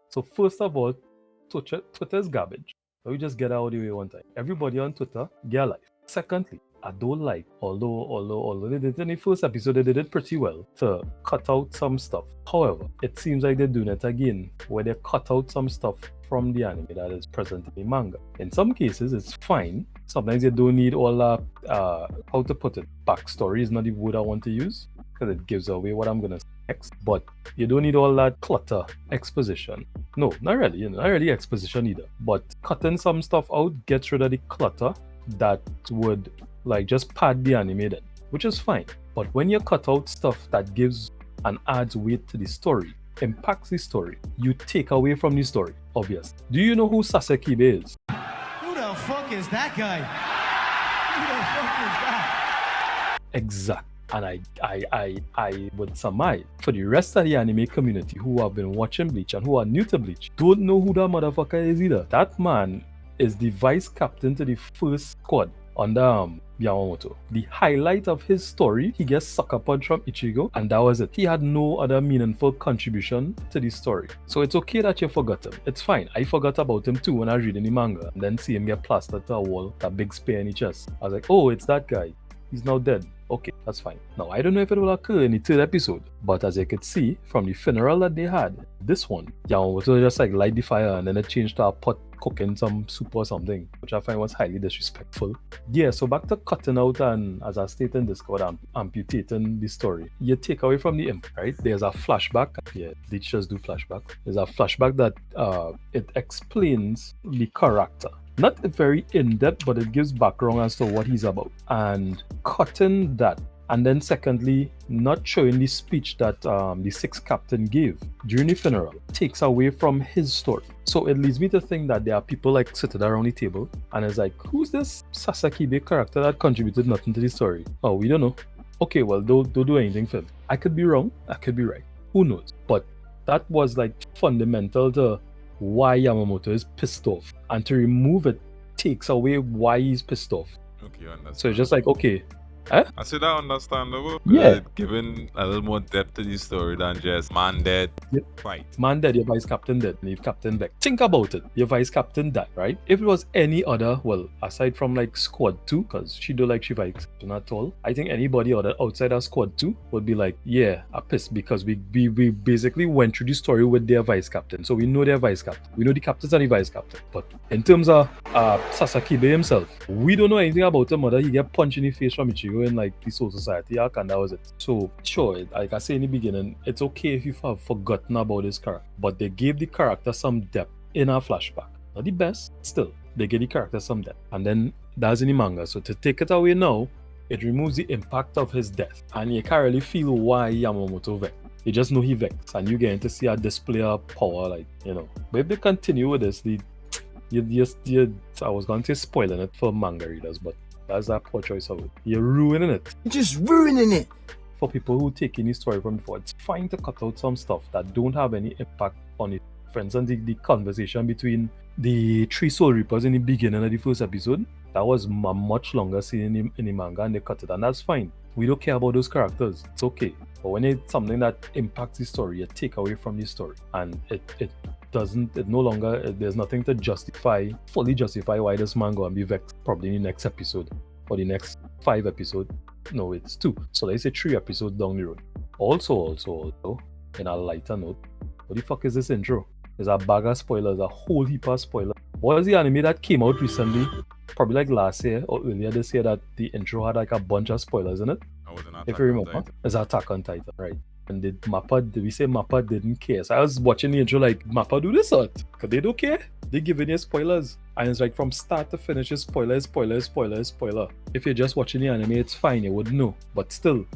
So first of all, Twitter is garbage. So we just get out of the way one time. Everybody on Twitter, get a life. Secondly, I don't like, although they did in the first episode, they did it pretty well to cut out some stuff. However, it seems like they're doing it again, where they cut out some stuff from the anime that is present in the manga. In some cases, it's fine. Sometimes you don't need all that, how to put it, backstory is not the word I want to use, because it gives away what I'm gonna say next. But you don't need all that clutter, exposition. No, not really, not really exposition either. But cutting some stuff out gets rid of the clutter that would like just pad the anime then, which is fine. But when you cut out stuff that gives and adds weight to the story, impacts the story, you take away from the story, obvious. Do you know who Sasakibe is? Who the fuck is that guy? Who the fuck is that? Exact. And I would surmise for the rest of the anime community who have been watching Bleach and who are new to Bleach, don't know who that motherfucker is either. That man is the vice captain to the first squad under Yamamoto. The highlight of his story, he gets sucker punched from Ichigo, and that was it. He had no other meaningful contribution to the story. So it's okay that you forgot him. It's fine. I forgot about him too when I was reading the manga, and then see him get plastered to a wall, that big spear in his chest. I was like, oh, it's that guy. He's now dead. Okay, that's fine. Now, I don't know if it will occur in the third episode, but as you could see from the funeral that they had, this one, Yamamoto just like light the fire and then it changed to a pot cooking some soup or something, which I find was highly disrespectful. Yeah, so back to cutting out and, as I stated in Discord, amputating the story. You take away from the imp, right? There's a flashback. Yeah, they just do flashback. There's a flashback that it explains the character. Not very in-depth, but it gives background as to what he's about. And cutting that, and then secondly, not showing the speech that the sixth captain gave during the funeral, takes away from his story. So it leads me to think that there are people like sitting around the table, and it's like, who's this Sasakibe character that contributed nothing to the story? Oh, we don't know. Okay, well, don't do anything for him. I could be wrong, I could be right. Who knows? But that was like fundamental to why Yamamoto is pissed off, and to remove it takes away why he's pissed off. Okay, understand. So it's just like, okay, I see that understandable. Yeah. Giving a little more depth to the story than just man dead, Yep. fight. Man dead, your vice captain dead, leave captain back. Think about it. Your vice captain died, right? If it was any other, well, aside from like squad 2, because she don't like she vice captain at all, I think anybody other outside of squad 2 would be like, yeah, I'm pissed because we basically went through the story with their vice captain. So we know their vice captain. We know the captains and the vice captain. But in terms of Sasakibe himself, we don't know anything about him other he get punched in the face from Ichigo in like the Soul Society arc, and that was it. So sure, like I say in the beginning, it's okay if you have forgotten about this character, but they gave the character some depth in a flashback. Not the best, still, they gave the character some depth. And then that's in the manga. So to take it away now, it removes the impact of his death. And you can't really feel why Yamamoto vexed. You just know he vexed, and you getting to see a display of power, like, you know. But if they continue with this, I was going to say spoiling it for manga readers, but that's a poor choice of it. You're ruining it. You're just ruining it. For people who take any story from before, it's fine to cut out some stuff that don't have any impact on it. For instance, the conversation between the 3 Soul Reapers in the beginning of the first episode, that was a much longer scene in the manga, and they cut it, and that's fine. We don't care about those characters. It's okay. But when it's something that impacts the story, you take away from the story, and it no longer, there's nothing to fully justify why this man go and be vexed probably in the next episode or the next 5 episodes. No, it's 2. So let's say 3 episodes down the road. Also, in a lighter note, what the fuck is this intro? There's a bag of spoilers, a whole heap of spoilers. What was the anime that came out recently, probably like last year or earlier this year, that the intro had like a bunch of spoilers in it? If you remember, it's Attack on Titan, right? And we say Mappa didn't care. So I was watching the intro like, Mappa do this or what? Because they don't care. They're giving you spoilers. And it's like from start to finish, it's spoiler. If you're just watching the anime, it's fine, you wouldn't know. But still,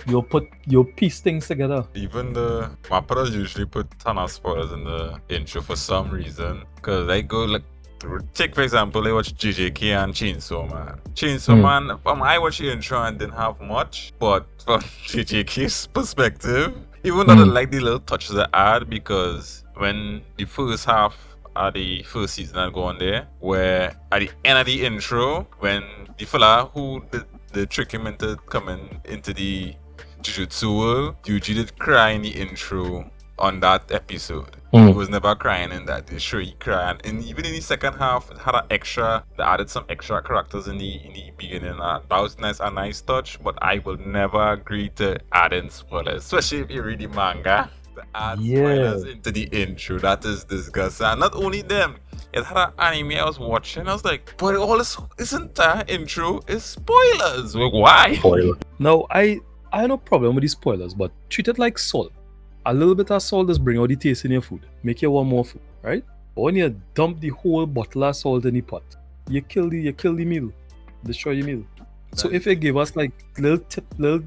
you'll piece things together. Even the Mappa does usually put ton of spoilers in the intro for some reason. Because I go like, take for example, I watched JJK and Chainsaw Man. Man, I watched the intro and didn't have much, but from JJK's perspective, even though I like the little touches they add, because when the first half of the first season I go on there, where at the end of the intro, when the fella who they trick him into coming into the Jujutsu world, Yuji did cry in the intro on that episode. He Mm. was never crying in that. They show he crying, and even in the second half, it had an extra. They added some extra characters in the beginning. That was nice, a nice touch. But I will never agree to add in spoilers, especially if you read the manga. To add Yeah. spoilers into the intro, that is disgusting. And not only them, it had an anime I was watching. I was like, but all this entire intro is spoilers. Like, why? Spoiler. No, I have no problem with these spoilers, but treat it like salt. A little bit of salt just bring out the taste in your food, make you want more food, right? But when you dump the whole bottle of salt in the pot, you kill the meal, destroy the meal. So if you give us like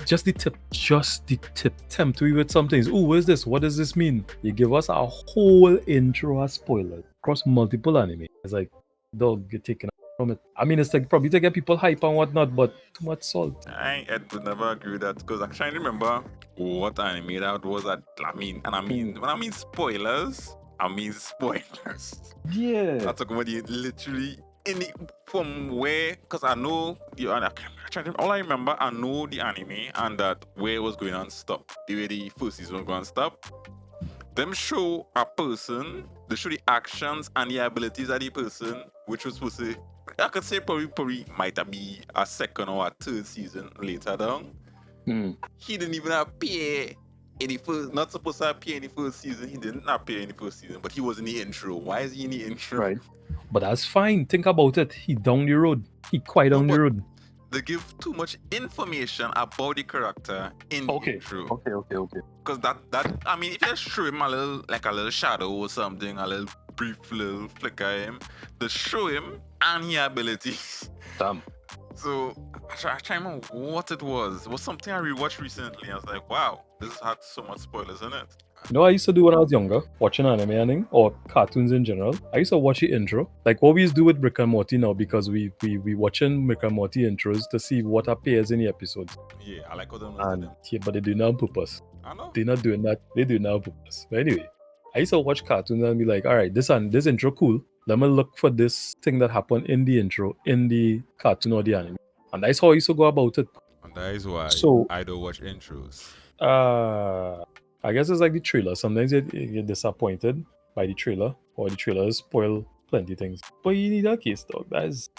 just the tip, tempt we with some things. Oh, where's this? What does this mean? You give us a whole intro of spoilers across multiple anime. It's like, dog, get taken from it. I mean, it's like probably to get people hype and whatnot, but too much salt. I would never agree with that because I'm trying to remember what anime that was. When I mean spoilers, I mean spoilers. Yeah. I'm talking about the literally any from where, because I know all I remember, I know the anime and that where it was going on stop. The way the first season was going to stop. Them show a person, they show the actions and the abilities of the person, which was supposed to, I could say probably might be a second or a third season later down. He didn't even appear in the first, not supposed to appear in the first season. He didn't appear in the first season, but he was in the intro. Why is he in the intro? Right. But that's fine. Think about it. He down the road. He quite down the road. They give too much information about the character in the intro. Okay. Because that I mean, if you just show him a little shadow or something, a little brief little flicker of him, they show him and his abilities. Damn. So I try to remember what it was. It was something I rewatched recently. I was like, wow, this had so much spoilers in it. You know what I used to do when I was younger, watching anime or cartoons in general? I used to watch the intro. Like what we used to do with Rick and Morty now, because we watching Rick and Morty intros to see what appears in the episodes. Yeah, I like how them And them. yeah, but they do it on purpose. I know. They're not doing that. They do it on purpose. But anyway, I used to watch cartoons and be like, all right, this intro cool. Let me look for this thing that happened in the intro, in the cartoon or the anime. And that's how I used to go about it. And that is why I don't watch intros. I guess it's like the trailer. Sometimes you get disappointed by the trailer, or the trailer spoil plenty things. But you need a case, dog. That is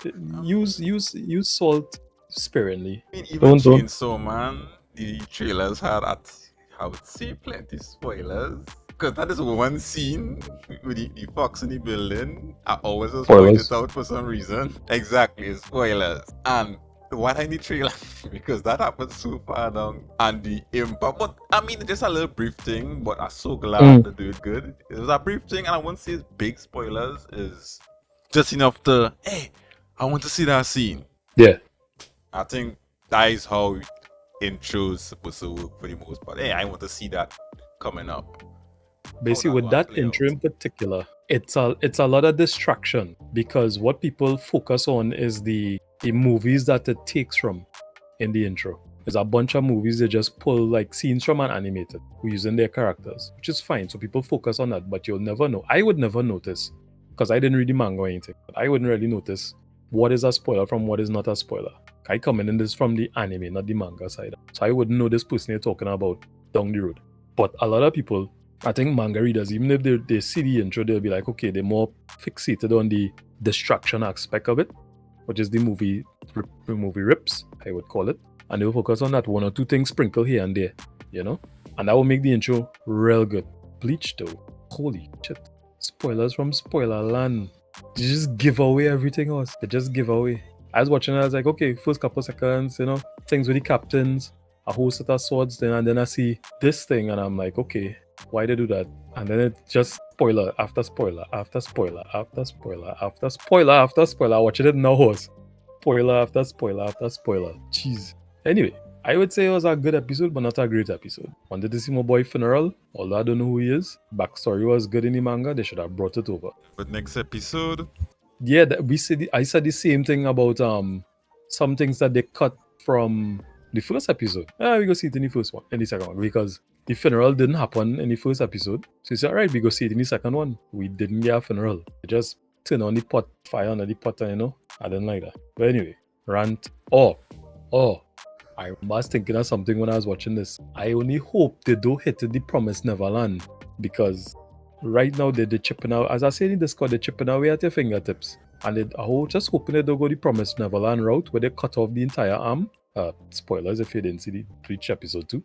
use salt sparingly. I mean, even Chainsaw Man, the trailers had I would say plenty spoilers. Because that is one scene with the fox in the building. I always just point it out for some reason. Exactly, spoilers. And what I need trailer because that happened so far down and the impact. But I mean, just a little brief thing, but I'm so glad to do it good. It was a brief thing, and I won't say it's big spoilers. Is just enough to hey, I want to see that scene. Yeah, I think that is how intros supposed to work for the most part. Hey, I want to see that coming up. Basically, with that intro in particular, it's a lot of distraction because what people focus on is the movies that it takes from in the intro. There's a bunch of movies they just pull like scenes from an animated using their characters, which is fine. So people focus on that, but you'll never know. I would never notice because I didn't read the manga or anything. But I wouldn't really notice what is a spoiler from what is not a spoiler. I come in this from the anime, not the manga side. So I wouldn't know this person you're talking about down the road. But a lot of people, I think manga readers, even if they see the intro, they'll be like, okay, they're more fixated on the distraction aspect of it, which is the movie rips, I would call it. And they'll focus on that one or two things sprinkled here and there, you know? And that will make the intro real good. Bleach though, holy shit. Spoilers from spoiler land. They just give away everything else. They just give away. I was watching it, I was like, okay, first couple seconds, you know, things with the captains, a whole set of swords, and then I see this thing and I'm like, okay, why they do that? And then it just spoiler after spoiler after spoiler after spoiler after spoiler after spoiler. Watching it now was spoiler after spoiler after spoiler. Jeez. Anyway, I would say it was a good episode, but not a great episode. Wanted to see my boy funeral, although I don't know who he is. Backstory was good in the manga, they should have brought it over. But next episode, yeah, I said the same thing about some things that they cut from the first episode. We go see it in the second one, because the funeral didn't happen in the first episode. So it's alright, we go see it in the second one. We didn't get a funeral. We just turn on the pot, fire under the pot, and, you know, I didn't like that. But anyway, rant. I was thinking of something when I was watching this. I only hope they don't hit the Promised Neverland, because right now they're chipping out. As I say in Discord, they're chipping away at your fingertips. And just hoping they don't go the Promised Neverland route where they cut off the entire arm. Spoilers if you didn't see the Bleach episode 2.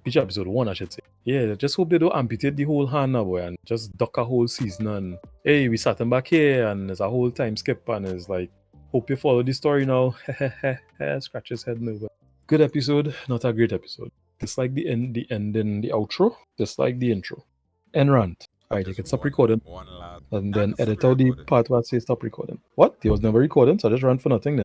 Bleach episode 1, I should say. Yeah, just hope they don't amputate the whole hand now, boy, and just duck a whole season. And hey, we sat him back here, and there's a whole time skip, and it's like, hope you follow the story now. Scratch his head now. Good episode, not a great episode. Dislike the ending, the outro. Dislike the intro. End rant. Alright, you can stop recording. One last. And then edit out the part where I say stop recording. What? He was never recording, so I just ran for nothing then.